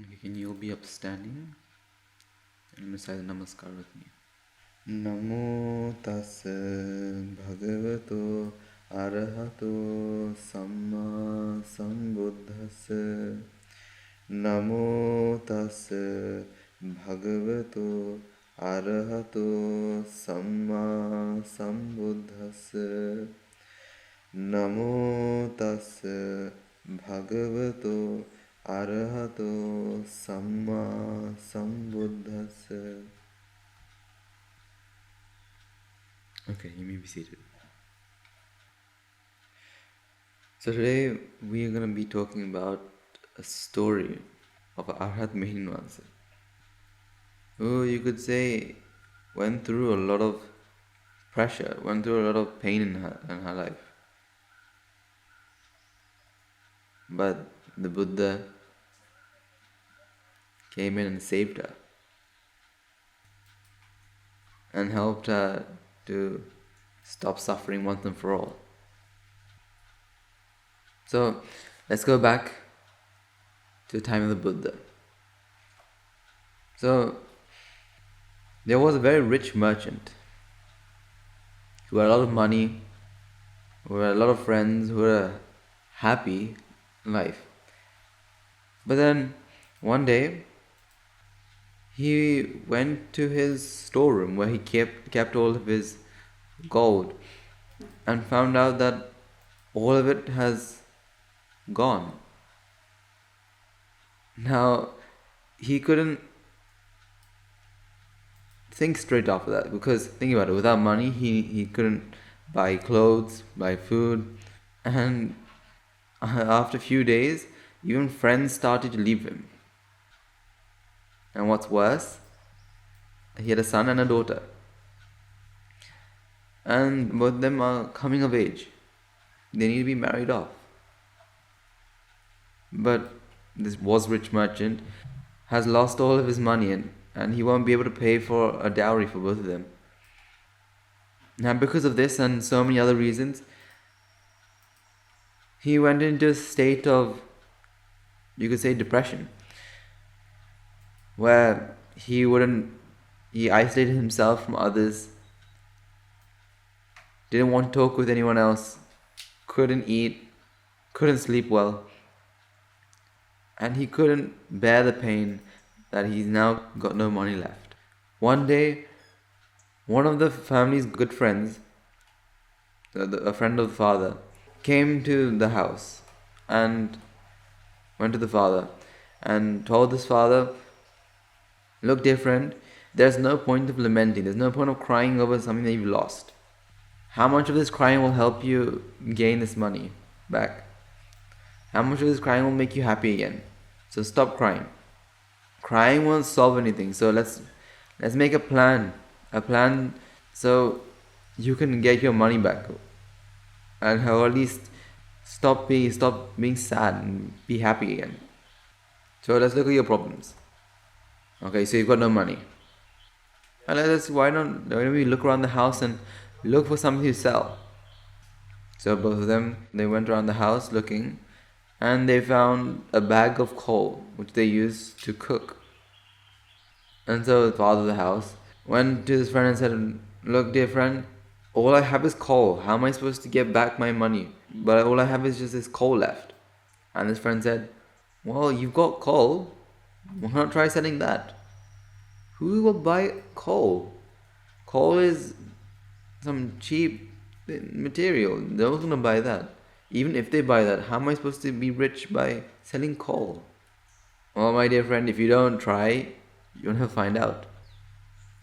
Okay, can you all be upstanding and recite the namaskar with me? Namo tassa bhagavato arahato samma sambuddhassa. Namo tassa bhagavato arahato samma sambuddhassa. Namo tassa bhagavato arahato samma sambuddhassa. Okay, you may be seated. So today we are going to be talking about a story of Arhat Mehinwansa, who you could say went through a lot of pressure, went through a lot of pain in her life. But the Buddha came in and saved her and helped her to stop suffering once and for all. So let's go back to the time of the Buddha. So there was a very rich merchant who had a lot of money, who had a lot of friends, who had a happy life. But then one day he went to his storeroom where he kept all of his gold and found out that all of it has gone. Now he couldn't think straight after that, because think about it, without money he couldn't buy clothes, buy food, and after a few days even friends started to leave him. And what's worse, he had a son and a daughter, and both of them are coming of age. They need to be married off. But this rich merchant has lost all of his money, and he won't be able to pay for a dowry for both of them. Now because of this and so many other reasons, he went into a state of, you could say, depression, where he isolated himself from others, didn't want to talk with anyone else, couldn't eat, couldn't sleep well, and he couldn't bear the pain that he's now got no money left. One day, one of the family's good friends, a friend of the father, came to the house and went to the father and told this father, look, dear friend, there's no point of lamenting, there's no point of crying over something that you've lost. How much of this crying will help you gain this money back? How much of this crying will make you happy again? So stop crying. Crying won't solve anything. So let's make a plan so you can get your money back, and or at least stop being sad and be happy again. So let's look at your problems. Okay, so you've got no money. And why don't we look around the house and look for something to sell? So both of them, they went around the house looking, and they found a bag of coal which they used to cook. And so the father of the house went to his friend and said, look, dear friend, all I have is coal. How am I supposed to get back my money? But all I have is just this coal left. And his friend said, well, you've got coal. Why not try selling that? Who will buy coal? Coal is some cheap material. No one's going to buy that. Even if they buy that, how am I supposed to be rich by selling coal? Well, my dear friend, if you don't try, you'll never find out.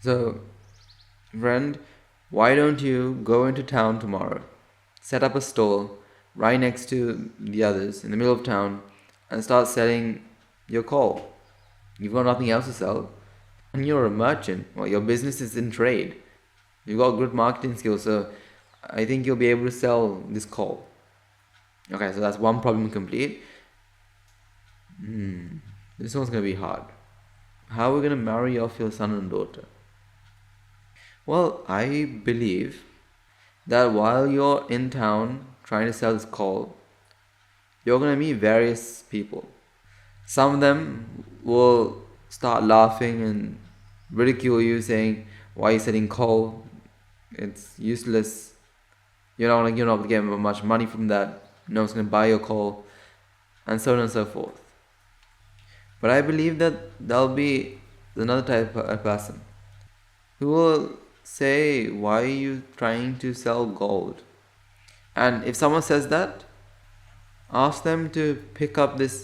So, friend, why don't you go into town tomorrow, set up a stall right next to the others in the middle of town, and start selling your coal. You've got nothing else to sell, and you're a merchant. Well, your business is in trade. You've got good marketing skills, so I think you'll be able to sell this coal. Okay, so that's one problem complete. This one's going to be hard. How are we going to marry off your son and daughter? Well, I believe that while you're in town trying to sell this coal, you're going to meet various people. Some of them will start laughing and ridicule you, saying, "Why are you selling coal? It's useless. You're not gonna get much money from that. No one's gonna buy your coal," and so on and so forth. But I believe that there'll be another type of person who will say, "Why are you trying to sell gold?" And if someone says that, ask them to pick up this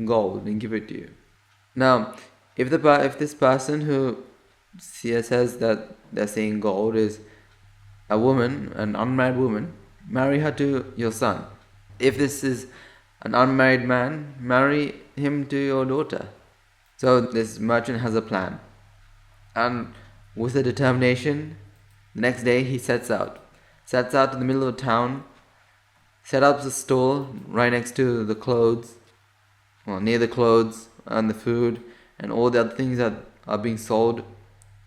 gold and give it to you. Now, if this person who says that they're saying gold is a woman, an unmarried woman, marry her to your son. If this is an unmarried man, marry him to your daughter. So this merchant has a plan, and with a determination, the next day he sets out in the middle of town, set up a stall right next to the clothes, well, near the clothes and the food and all the other things that are being sold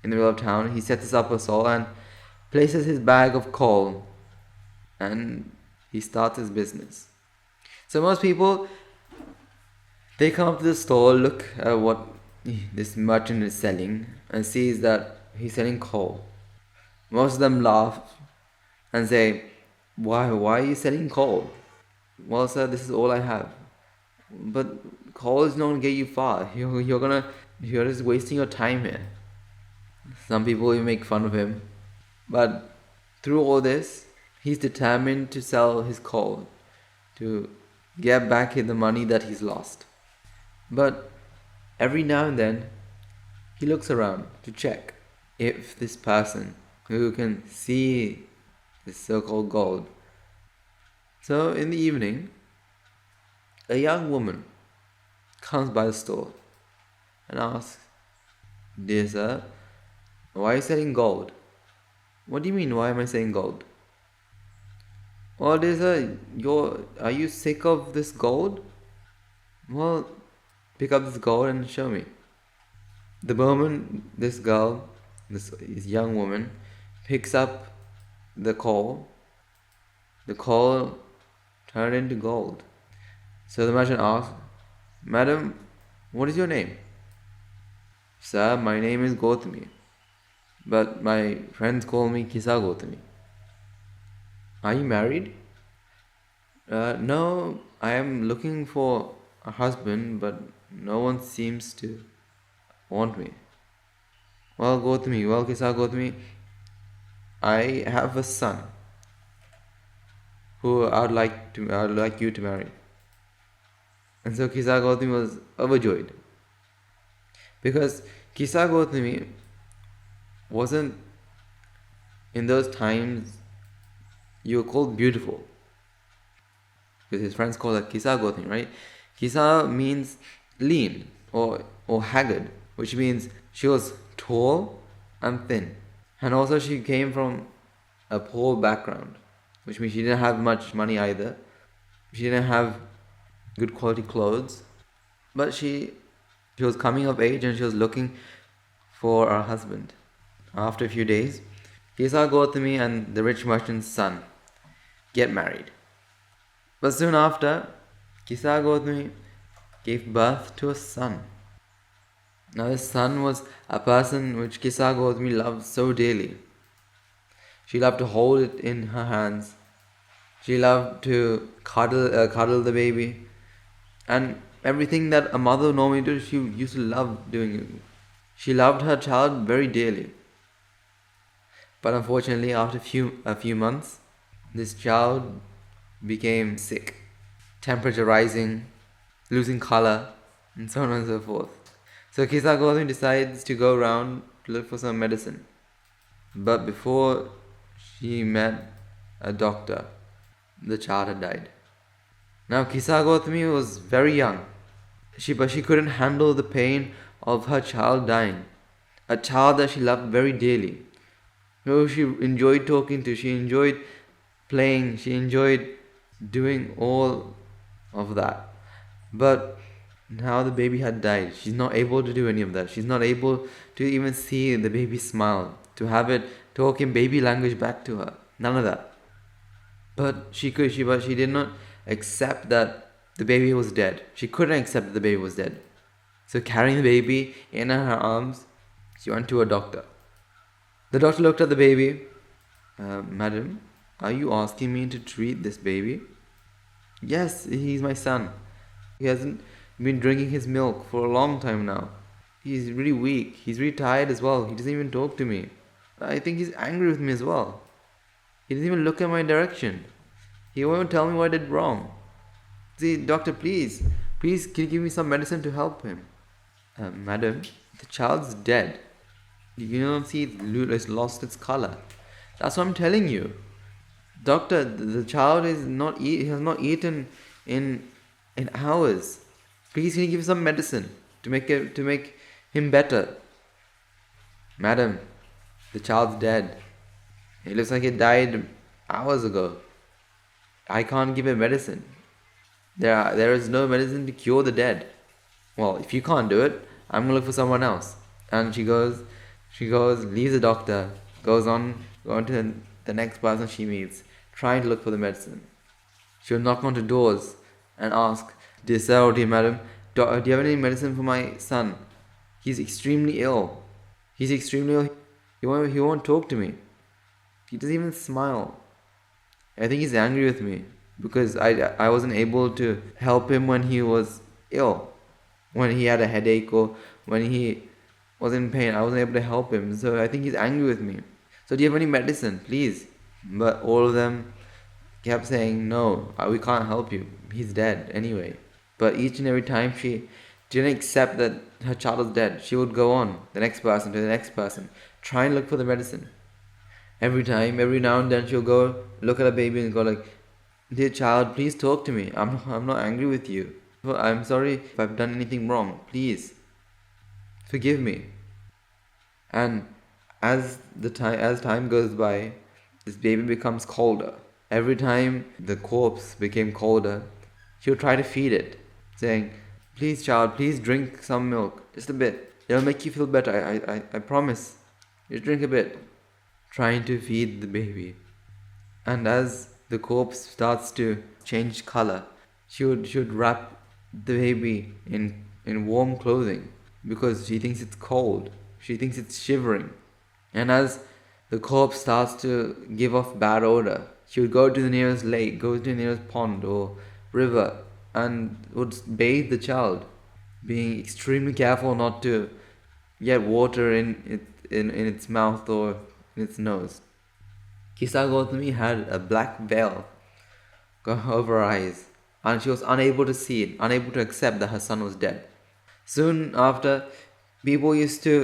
in the middle of town. He sets up a stall and places his bag of coal, and he starts his business. So most people, they come up to the store, look at what this merchant is selling, and sees that he's selling coal. Most of them laugh and say, why are you selling coal?" "Well, sir, this is all I have." "But coal is not going to get you far. You're just wasting your time here." Some people will make fun of him. But through all this, he's determined to sell his coal, to get back the money that he's lost. But every now and then, he looks around to check if this person who can see this so-called gold. So in the evening, a young woman comes by the store and asks, "Dear sir, why are you selling gold?" "What do you mean, why am I selling gold?" "Well, dear sir, are you sick of this gold?" "Well, pick up this gold and show me." The moment this young woman, picks up the coal turned into gold. So the merchant asked, "Madam, what is your name?" "Sir, my name is Gothami, but my friends call me Kisa Gothami." "Are you married?" No, I am looking for a husband, but no one seems to want me." Well, Kisa Gothami, I have a son who I would like you to marry. And so Kisa Gothami was overjoyed, because Kisa Gothami wasn't, in those times, you were called beautiful, because his friends called her Kisa Gothami, right? Kisa means lean or haggard, which means she was tall and thin. And also she came from a poor background, which means she didn't have much money either. She didn't have good quality clothes, but she was coming of age and she was looking for a husband. After a few days, Kisa Gothami and the rich merchant's son get married. But soon after, Kisa Gothami gave birth to a son. Now this son was a person which Kisa Gothami loved so dearly. She loved to hold it in her hands. She loved to cuddle the baby, and everything that a mother normally does, she used to love doing it. She loved her child very dearly. But unfortunately, after a few months, this child became sick, temperature rising, losing color, and so on and so forth. So Kisa Gothami decides to go around to look for some medicine. But before she met a doctor, the child had died. Now Kisa Gothami was very young, but she couldn't handle the pain of her child dying. A child that she loved very dearly, who she enjoyed talking to, she enjoyed playing, she enjoyed doing all of that. But now the baby had died. She's not able to do any of that. She's not able to even see the baby smile, to have it talk in baby language back to her. None of that. But she did not accept that the baby was dead. She couldn't accept that the baby was dead. So carrying the baby in her arms, she went to a doctor. The doctor looked at the baby. Madam, are you asking me to treat this baby? Yes, he's my son. He hasn't been drinking his milk for a long time now. He's really weak. He's really tired as well. He doesn't even talk to me. I think he's angry with me as well. He doesn't even look in my direction. He won't tell me what I did wrong. See, doctor, please, can you give me some medicine to help him? Madam, the child's dead. You don't see it's lost its color. That's what I'm telling you. Doctor, the child has not eaten in hours. Please, can you give some medicine to make him better? Madam, the child's dead. It looks like it died hours ago. I can't give him medicine. There is no medicine to cure the dead. Well, if you can't do it, I'm gonna look for someone else. And she goes, leaves the doctor, going to the next person she meets, trying to look for the medicine. She'll knock onto doors and ask, "Dear sir or dear madam, do you have any medicine for my son? He's extremely ill. He won't talk to me. He doesn't even smile. I think he's angry with me because I wasn't able to help him when he was ill, when he had a headache or when he was in pain. I wasn't able to help him, so I think he's angry with me. So do you have any medicine, please?" But all of them kept saying, "No, we can't help you. He's dead anyway." But each and every time she didn't accept that her child was dead, she would go on, the next person to the next person, try and look for the medicine. Every now and then she'll go look at a baby and go like, "Dear child, please talk to me. I'm not angry with you. I'm sorry if I've done anything wrong. Please, forgive me." And as time goes by, this baby becomes colder. Every time the corpse became colder, she would try to feed it, saying, "Please, child, please drink some milk, just a bit. It'll make you feel better. I promise. Just drink a bit." Trying to feed the baby. And as the corpse starts to change color, she would wrap the baby in warm clothing because she thinks it's cold. She thinks it's shivering. And as the corpse starts to give off bad odor, she would go to the nearest lake, go to the nearest pond or river, and would bathe the child, being extremely careful not to get water in its mouth or in its nose. Kisa Gothami had a black veil over her eyes, and she was unable to see it, unable to accept that her son was dead. Soon after, people used to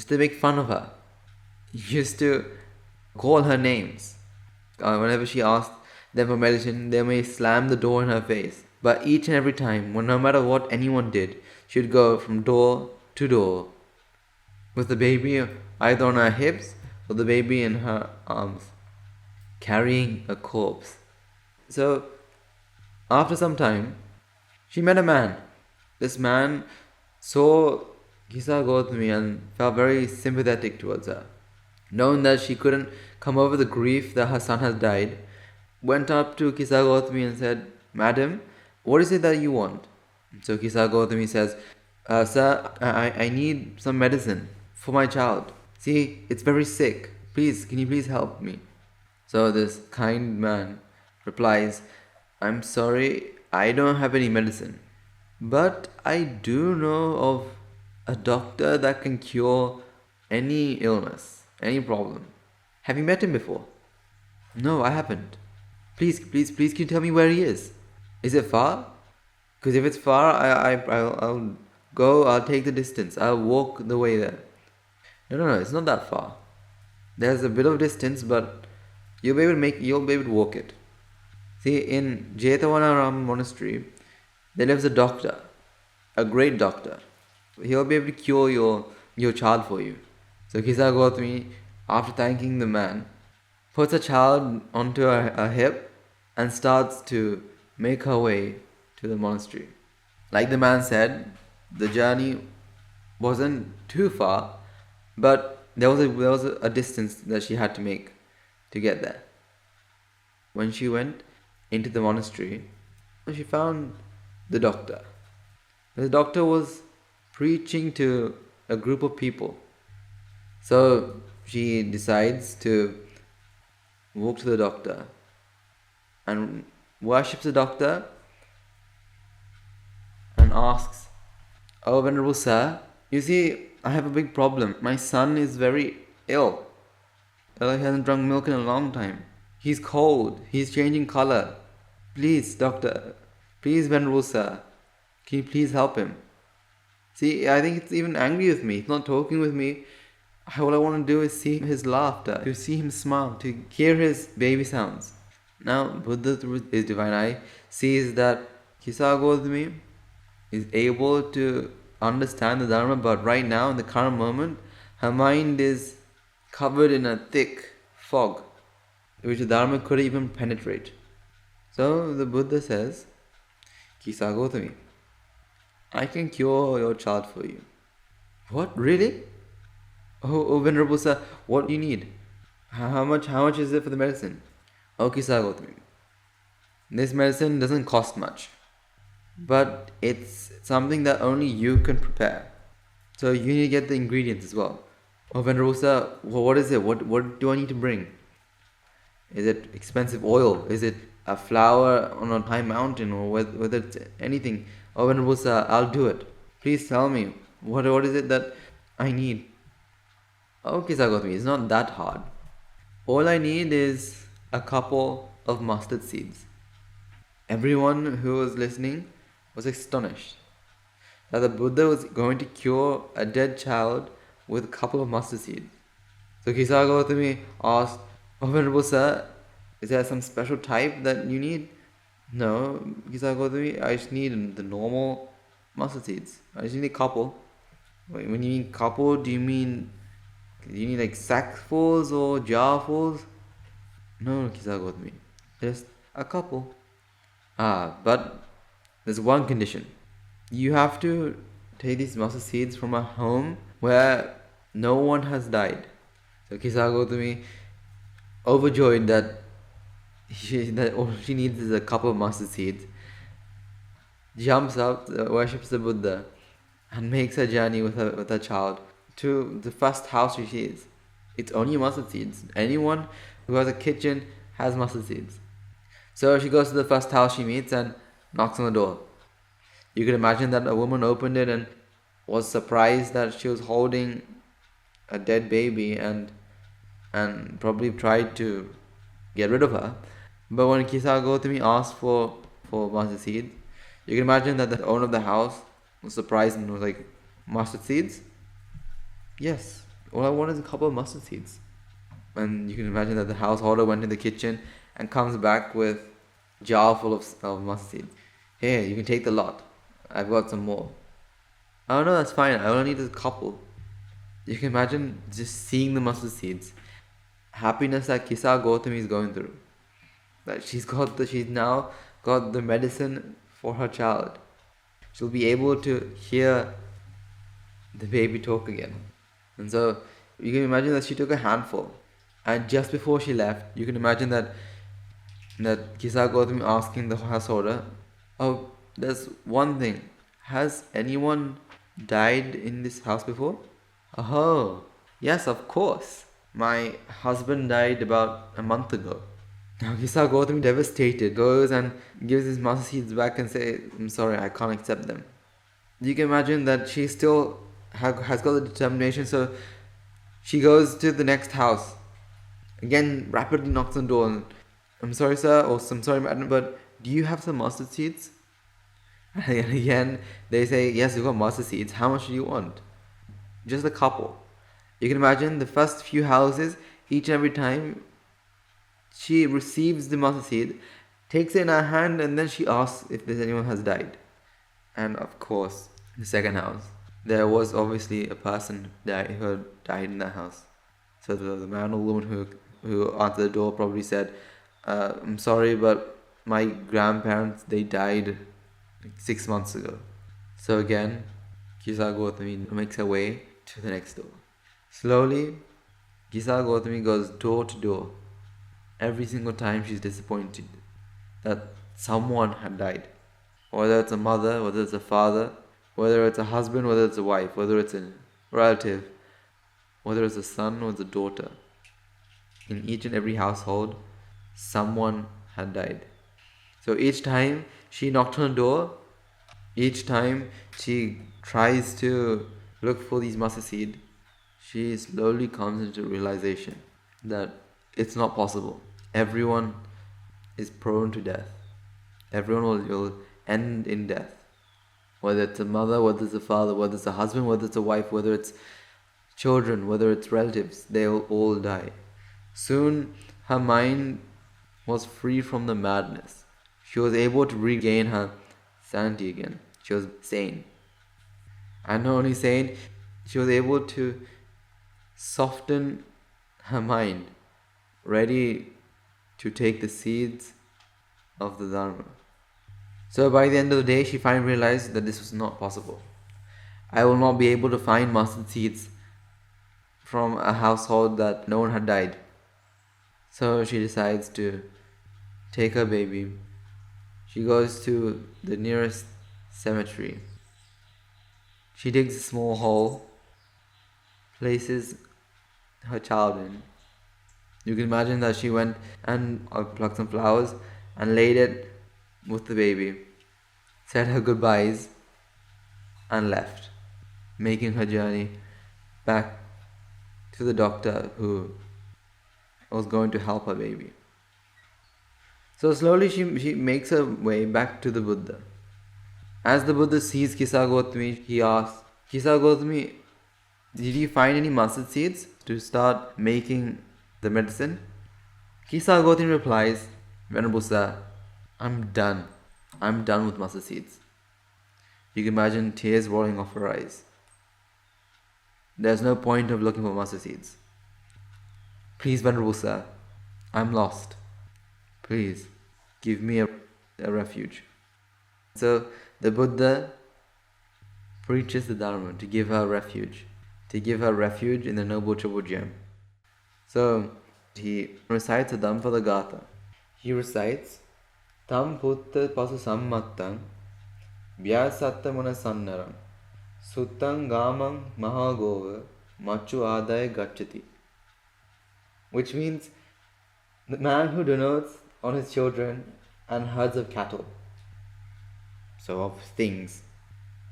make fun of her, used to call her names. Whenever she asked them for medicine, they may slam the door in her face. But each and every time, no matter what anyone did, she would go from door to door with the baby either on her hips or the baby in her arms, carrying a corpse. So, after some time, she met a man. This man saw Kisa Gothami and felt very sympathetic towards her. Knowing that she couldn't come over the grief that her son has died, went up to Kisa Gothami and said, "Madam, what is it that you want?" So Kisa Gothami says, "Sir, I need some medicine for my child. See, it's very sick. Please, can you please help me?" So this kind man replies, "I'm sorry, I don't have any medicine. But I do know of a doctor that can cure any illness, any problem. Have you met him before?" "No, I haven't." Please, can you tell me where he is? Is it far? Because if it's far, I'll go, I'll take the distance. I'll walk the way there." No, it's not that far. There's a bit of distance, but you'll be able to walk it. See, in Jetavanaram monastery, there lives a doctor, a great doctor. He'll be able to cure your child for you. So Kisa Gothami, after thanking the man, puts a child onto a hip and starts to make her way to the monastery. Like the man said, the journey wasn't too far, but there was a distance that she had to make to get there. When she went into the monastery, she found the doctor. The doctor was preaching to a group of people. So she decides to walk to the doctor and worships the doctor and asks, "Oh, Venerable Sir, you see, I have a big problem. My son is very ill. He hasn't drunk milk in a long time. He's cold. He's changing color. Please, doctor. Please, Venerable Sir. Can you please help him?" See, I think it's even angry with me. It's not talking with me. All I want to do is see his laughter, to see him smile, to hear his baby sounds. Now, Buddha, through his divine eye, sees that Kisa Gothami is able to understand the Dharma, but right now, in the current moment, her mind is covered in a thick fog, which the Dharma couldn't even penetrate. So the Buddha says, "Kisa Gothami, I can cure your child for you." "What? Really? Oh, Venerable Sir, what do you need? How much is it for the medicine?" "Oh, Kisa Gothami, this medicine doesn't cost much, but it's something that only you can prepare. So you need to get the ingredients as well." "Oh, Venerable Sir, what is it? What do I need to bring? Is it expensive oil? Is it a flower on a high mountain, or whether it's anything?" "Oh, Venerable Sir, I'll do it. Please tell me, what is it that I need?" "Okay, Sagotami, it's not that hard. All I need is a couple of mustard seeds." Everyone who was listening was astonished that the Buddha was going to cure a dead child with a couple of mustard seeds. So Kisa Gautami asked, "Oh, Venerable Sir, is there some special type that you need?" "No, Kisa Gautami, I just need the normal mustard seeds. I just need a couple." "Wait, when you mean couple, do you need like sackfuls or jarfuls?" "No, Kisa Gautami, just a couple." But there's one condition. You have to take these mustard seeds from a home where no one has died. So Kisa Gautami, overjoyed that all she needs is a couple of mustard seeds, jumps up, worships the Buddha, and makes a journey with her child to the first house she sees. It's only mustard seeds. Anyone who has a kitchen has mustard seeds. So she goes to the first house she meets and knocks on the door. You can imagine that a woman opened it and was surprised that she was holding a dead baby and probably tried to get rid of her. But when Kisa Gautami asked for mustard seeds, you can imagine that the owner of the house was surprised and was like, "Mustard seeds? Yes, all I want is a couple of mustard seeds." And you can imagine that the householder went in the kitchen and comes back with a jar full of mustard seeds. "Here, you can take the lot. I've got some more." "Oh no, that's fine. I only need a couple." You can imagine just seeing the mustard seeds. Happiness that Kisa Gautami is going through. That she's now got the medicine for her child. She'll be able to hear the baby talk again. And so you can imagine that she took a handful. And just before she left, you can imagine that Kisa Gautami asking the householder, "Oh, there's one thing. Has anyone died in this house before?" "Oh, yes, of course. My husband died about a month ago." Now Kisa Gautami, devastated, goes and gives his mustard seeds back and says, "I'm sorry, I can't accept them." You can imagine that she still has got the determination, so she goes to the next house. Again, rapidly knocks on the door and, "I'm sorry, sir," or "I'm sorry, madam, but do you have some mustard seeds?" And again, they say, "Yes, we've got mustard seeds. How much do you want?" "Just a couple." You can imagine the first few houses, each and every time she receives the mustard seed, takes it in her hand, and then she asks if anyone has died. And of course, in the second house, there was obviously a person who had died in that house. So the man or woman who answered the door probably said, "I'm sorry, but my grandparents, they died like 6 months ago." So again, Kisa Gautami makes her way to the next door. Slowly, Kisa Gautami goes door to door. Every single time she's disappointed that someone had died. whether it's a mother, whether it's a father, whether it's a husband, whether it's a wife, whether it's a relative, whether it's a son or it's a daughter. In each and every household, someone had died. So each time she knocked on the door, each time she tries to look for these mustard seed, she slowly comes into realization that it's not possible. Everyone is prone to death. Everyone will end in death. Whether it's a mother, whether it's a father, whether it's a husband, whether it's a wife, whether it's children, whether it's relatives, they'll all die. Soon her mind was free from the madness. She was able to regain her sanity again. She was sane. And not only sane, she was able to soften her mind, ready to take the seeds of the Dharma. So by the end of the day, she finally realized that this was not possible. I will not be able to find mustard seeds from a household that no one had died. So she decides to take her baby. She goes to the nearest cemetery. She digs a small hole, places her child in. You can imagine that she went and plucked some flowers and laid it with the baby, said her goodbyes, and left, making her journey back to the doctor who was going to help her baby. So slowly she makes her way back to the Buddha. As the Buddha sees Kisa Gothami, he asks, Kisa Gothami, did you find any mustard seeds to start making the medicine? Kisa Gothami replies, Venerable Sir, I'm done. I'm done with mustard seeds. You can imagine tears rolling off her eyes. There's no point of looking for mustard seeds. Please, Venerable Sir, I'm lost. Please, give me a refuge. So the Buddha preaches the Dharma to give her refuge. To give her refuge in the Noble Triple Gem. So he recites a Dhammapada Gatha. He recites, Tam Putta Pasu Sammattang Vyasatta Muna Sannaram Suttang Gamang Mahagova Machu Adaya Gachati. Which means the man who donates on his children and herds of cattle, so of things,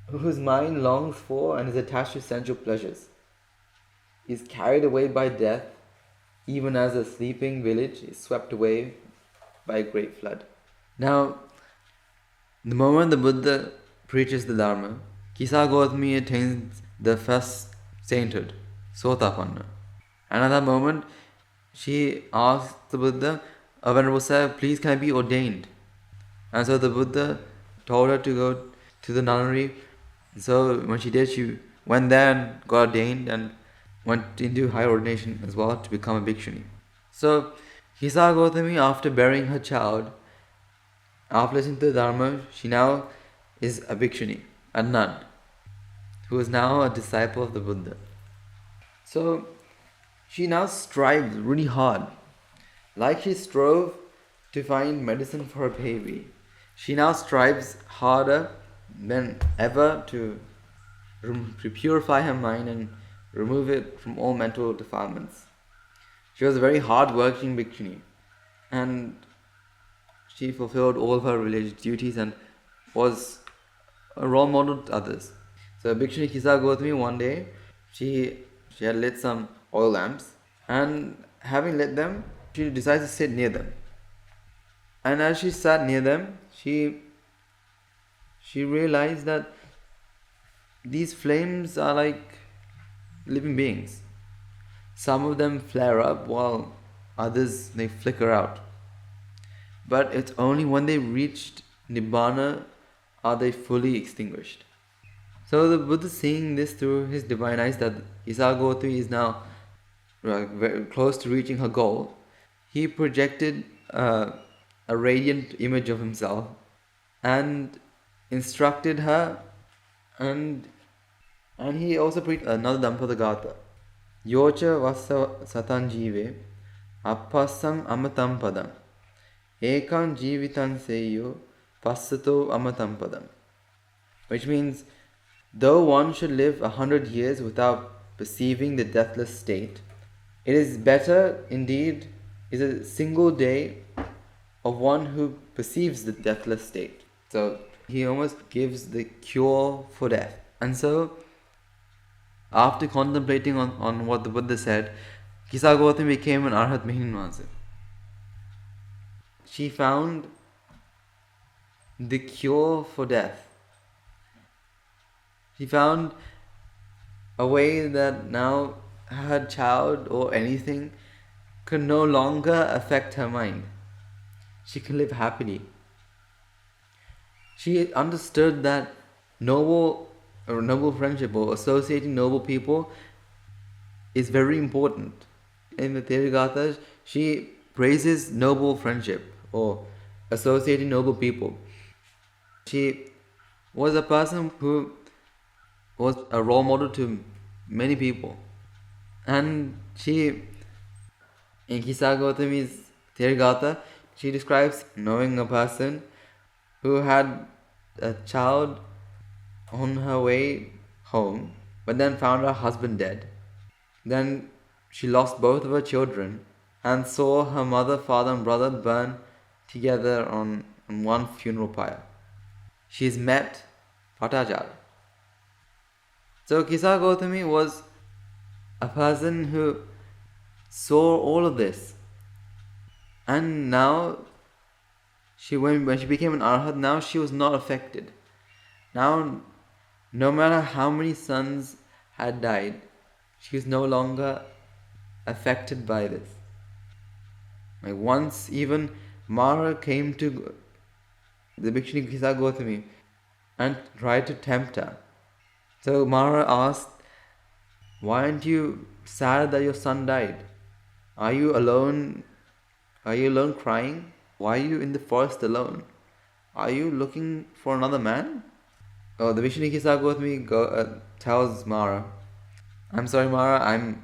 whose mind longs for and is attached to sensual pleasures, is carried away by death, even as a sleeping village is swept away by a great flood. Now, the moment the Buddha preaches the Dharma, Kisa Gothami attains the first sainthood, Sotapanna. And at that moment, she asks the Buddha, Venerable Sir, please can I be ordained? And so the Buddha told her to go to the nunnery. So when she did, she went there and got ordained and went into higher ordination as well to become a bhikshuni. So Kisa Gothami, after burying her child, after listening to the Dharma, she now is a bhikshuni, a nun, who is now a disciple of the Buddha. So she now strives really hard. Like she strove to find medicine for her baby, she now strives harder than ever to purify her mind and remove it from all mental defilements. She was a very hard-working bhikshuni, and she fulfilled all of her religious duties and was a role model to others. So bhikshuni Kisa Gothami, one day, she had lit some oil lamps, and having lit them, she decides to sit near them. And as she sat near them, she realized that these flames are like living beings. Some of them flare up while others they flicker out. But it's only when they reached Nibbana are they fully extinguished. So the Buddha, seeing this through his divine eyes, that Kisa Gothami is now very close to reaching her goal, he projected a radiant image of himself and instructed her, and he also preached another Dhammapada Gatha. Yocha vassa satanjive appasam amatam padam ekam jivitan seyo passato amatam padam, which means though one should live 100 years without perceiving the deathless state, it is better indeed is a single day of one who perceives the deathless state. So he almost gives the cure for death. And so, after contemplating on what the Buddha said, Kisa Gotham became an Arhat Mihinwase. She found the cure for death. She found a way that now her child or anything could no longer affect her mind. She can live happily. She understood that noble friendship or associating noble people is very important. In the Theri Gathas, she praises noble friendship or associating noble people. She was a person who was a role model to many people. And she, in Kisa Gothami's Theri Gatha, she describes knowing a person who had a child on her way home, but then found her husband dead. Then she lost both of her children and saw her mother, father, and brother burn together on one funeral pyre. She's met Bhattacharya. So Kisa Gothami was a person who saw all of this. And now, when she became an Arhat, now she was not affected. Now, no matter how many sons had died, she was no longer affected by this. Like once even Mara came to the Bhikshuni Kisa Gothami and tried to tempt her. So Mara asked, "Why aren't you sad that your son died? Are you alone? Are you alone crying? Why are you in the forest alone? Are you looking for another man?" Oh, the Bhikshuni Kisa Gothami tells Mara, "I'm sorry, Mara, I'm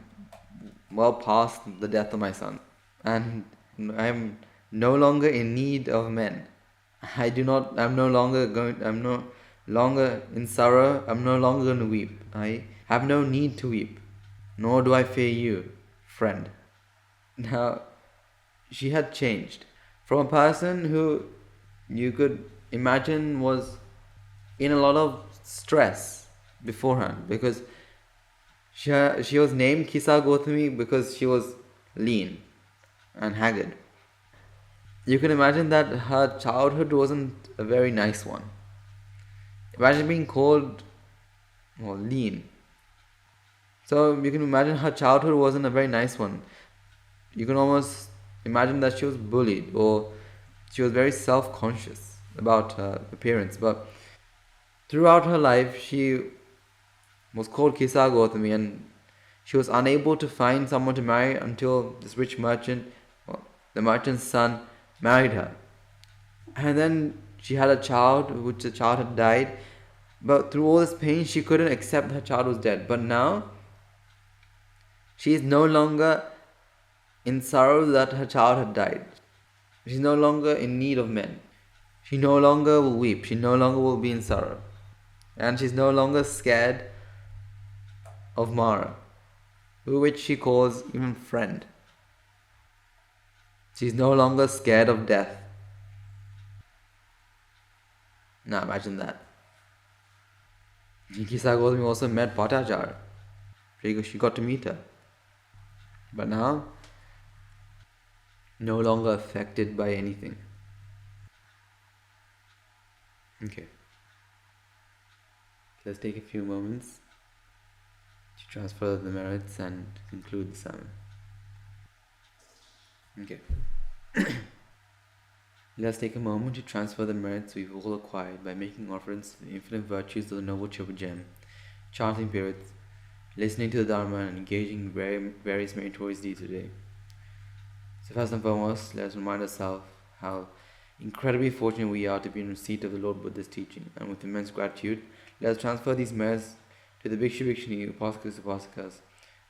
well past the death of my son, and I'm no longer in need of men. I'm no longer in sorrow, I'm no longer going to weep. I have no need to weep, nor do I fear you, friend." Now, she had changed from a person who you could imagine was in a lot of stress beforehand, because she was named Kisa Gothami because she was lean and haggard. You can imagine that her childhood wasn't a very nice one. Imagine being called lean. So you can imagine her childhood wasn't a very nice one. You can almost imagine that she was bullied or she was very self-conscious about her appearance. But throughout her life, she was called Kisa Gothami, and she was unable to find someone to marry until this rich merchant, the merchant's son, married her. And then she had a child, which the child had died. But through all this pain, she couldn't accept her child was dead. But now, she is no longer in sorrow that her child had died. She's no longer in need of men. She no longer will weep. She no longer will be in sorrow. And she's no longer scared of Mara, which she calls even friend. She's no longer scared of death. Now imagine that. Kisa Gothami also met Bhattacharya. She got to meet her. But now, no longer affected by anything. Okay. Let's take a few moments to transfer the merits and conclude the sermon. Okay. Let's take a moment to transfer the merits we've all acquired by making offerings to the infinite virtues of the Noble Triple Gem, chanting periods, listening to the Dharma, and engaging in various meritorious deeds today. So first and foremost, let us remind ourselves how incredibly fortunate we are to be in receipt of the Lord Buddha's teaching, and with immense gratitude, let us transfer these merits to the Bhikshu Bhikshuni, Upasakas Upasikas,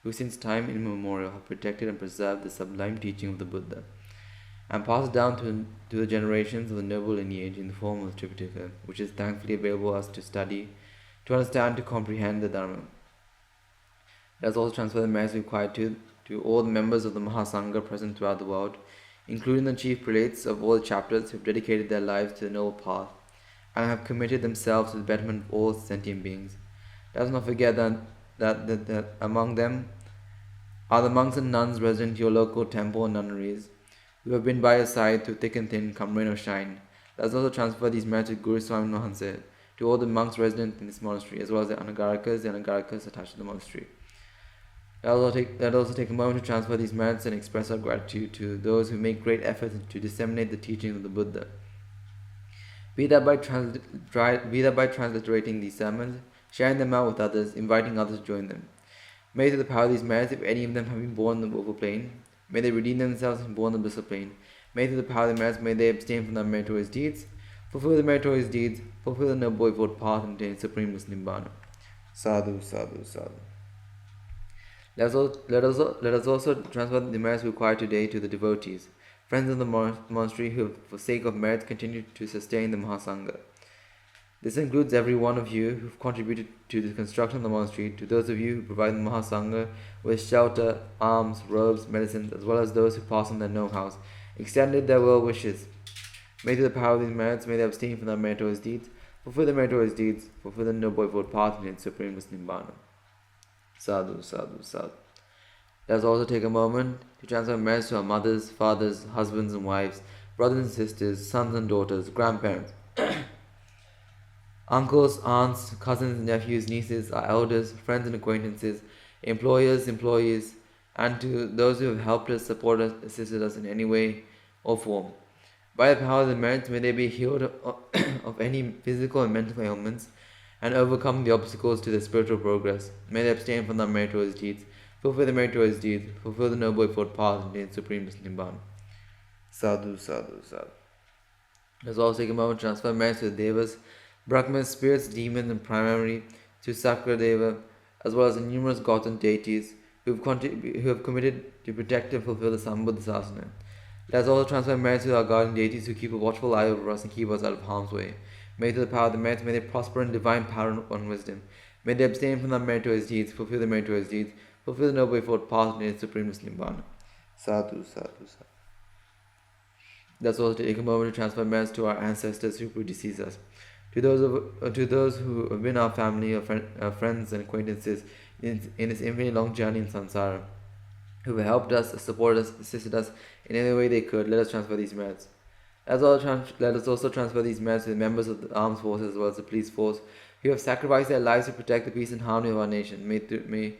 who since time immemorial have protected and preserved the sublime teaching of the Buddha, and pass it down to the generations of the noble lineage in the form of the Tripitaka, which is thankfully available us to study, to understand, to comprehend the Dharma. Let us also transfer the merits required to all the members of the Mahasangha present throughout the world, including the chief prelates of all the chapters who have dedicated their lives to the noble path and have committed themselves to the betterment of all sentient beings. Let us not forget that among them are the monks and nuns resident in your local temple and nunneries, who have been by your side through thick and thin, come rain or shine. Let us also transfer these merits to Guru Swami Mahanse, to all the monks resident in this monastery, as well as the Anagarikas attached to the monastery. Let us also take a moment to transfer these merits and express our gratitude to those who make great efforts to disseminate the teachings of the Buddha. Be that by transliterating these sermons, sharing them out with others, inviting others to join them. May through the power of these merits, if any of them have been born in the woeful plane, may they redeem themselves and be born in the blissful plane. May through the power of the merits, may they abstain from their meritorious deeds, fulfill the meritorious deeds, fulfill the noble void path, and attain supreme bliss nibbana. Sadhu, sadhu, sadhu. Let us also transfer the merits required today to the devotees, friends of the monastery who, for sake of merits, continue to sustain the Mahasangha. This includes every one of you who have contributed to the construction of the monastery, to those of you who provide the Mahasangha with shelter, alms, robes, medicines, as well as those who pass on their know-hows, extended their well wishes. May through the power of these merits, may they abstain from their meritorious deeds, fulfill the meritorious deeds, fulfill the noble void path, and in supreme bliss nibbana. Sadhu, sadhu, sadhu. Let us also take a moment to transfer merits to our mothers, fathers, husbands and wives, brothers and sisters, sons and daughters, grandparents, uncles, aunts, cousins, nephews, nieces, our elders, friends and acquaintances, employers, employees, and to those who have helped us, supported us, assisted us in any way or form. By the power of the merits, may they be healed of any physical and mental ailments and overcome the obstacles to their spiritual progress. May they abstain from their meritorious deeds, fulfill the meritorious deeds, fulfill the noble effort path, and attain supreme bliss nibbana. Sadhu, sadhu, sadhu. Let us also take a moment to transfer merits to the devas, Brahmas, spirits, demons, and primarily to Sakradeva, as well as the numerous gods and deities who have committed to protect and fulfill the Sambuddha Sasana. Let us also transfer merits to our guardian deities who keep a watchful eye over us and keep us out of harm's way. May through the power of the merits, may they prosper in divine power and wisdom. May they abstain from their meritorious deeds, fulfill the meritorious deeds, fulfill the noble effort path, and in supreme bliss nibbana. Sadhu, sadhu, sadhu. Let us also take a moment to transfer merits to our ancestors who predeceased us. To those who have been our family, our friends and acquaintances in this infinite long journey in samsara, who have helped us, supported us, assisted us in any way they could, let us transfer these merits. Let us also transfer these merits to the members of the armed forces as well as the police force, who have sacrificed their lives to protect the peace and harmony of our nation. May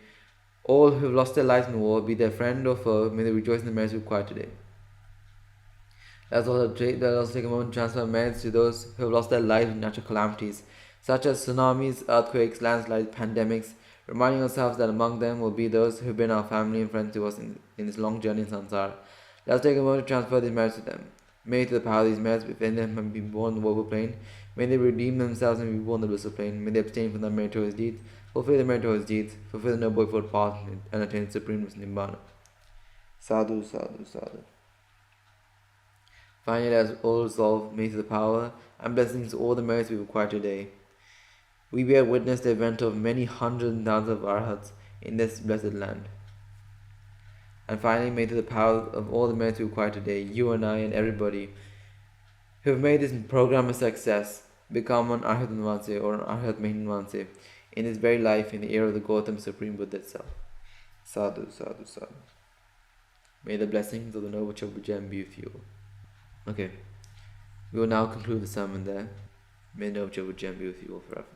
all who have lost their lives in war, be their friend or foe, may they rejoice in the merits required today. Let us also take a moment to transfer merits to those who have lost their lives in natural calamities, such as tsunamis, earthquakes, landslides, pandemics, reminding ourselves that among them will be those who have been our family and friends to us in this long journey in samsara. Let us take a moment to transfer these merits to them. May to the power of these merits, if any of them have been born in the woeful plane, may they redeem themselves and be born in the blissful plane. May they abstain from their meritorious deeds, fulfill their meritorious deeds, fulfill the noble effort path, and attain supreme bliss nibbana. Sadhu, sadhu, sadhu. Finally, as all resolve, may to the power and blessings to all the merits we require today, we bear witness the event of many hundreds and thousands of arhats in this blessed land. And finally, may to the power of all the merits we require today, you and I and everybody who have made this program a success, become an Arhat Nwanse or an Arhat Mahin Nwanse in this very life in the era of the Gotham Supreme Buddha itself. Sadhu, sadhu, sadhu. May the blessings of the Noble Chobujem be with you. Okay, we will now conclude the sermon there. May the Noble Chobujem be with you all forever.